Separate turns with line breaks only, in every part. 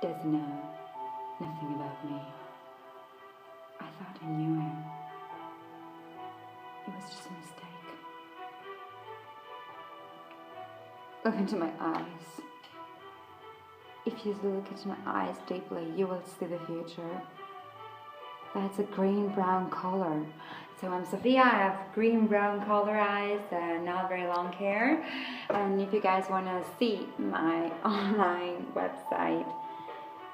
doesn't know nothing about me. I thought I knew him. It was just a mistake. Look into my eyes. If you look into my eyes deeply, you will see the future. That's a green-brown color. So I'm Sophia, I have green-brown color eyes and not very long hair. And if you guys want to see my online website,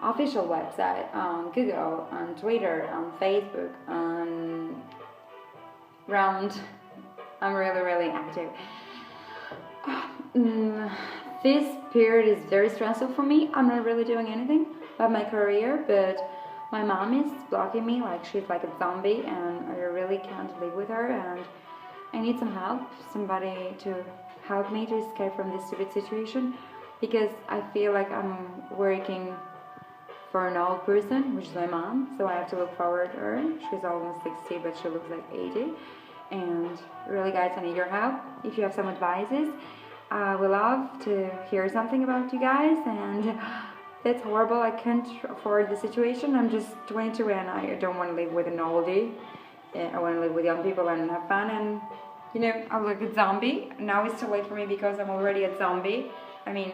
official website on Google, on Twitter, on Facebook, on Round, I'm really active. This period is very stressful for me. I'm not really doing anything about my career, but my mom is blocking me like she's like a zombie, and I really can't live with her, and I need some help, somebody to help me to escape from this stupid situation, because I feel like I'm working for an old person, which is my mom, so I have to look forward to her. She's almost 60, but she looks like 80. And really, guys, I need your help. If you have some advices, I would love to hear something about you guys. And it's horrible. I can't afford the situation. I'm just 22 and I don't want to live with an oldie. I want to live with young people and have fun. And, you know, I look a zombie. Now it's too late for me because I'm already a zombie. I mean,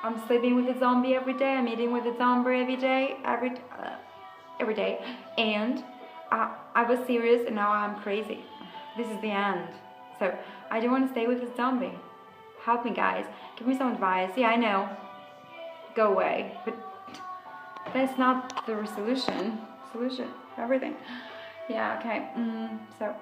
I'm sleeping with a zombie every day. I'm eating with a zombie every day. Every day. And I was serious and now I'm crazy. This is the end. So I don't want to stay with this zombie. Help me, guys. Give me some advice. Yeah, I know. Go away. But that's not the solution. Solution. Everything. Yeah, okay. So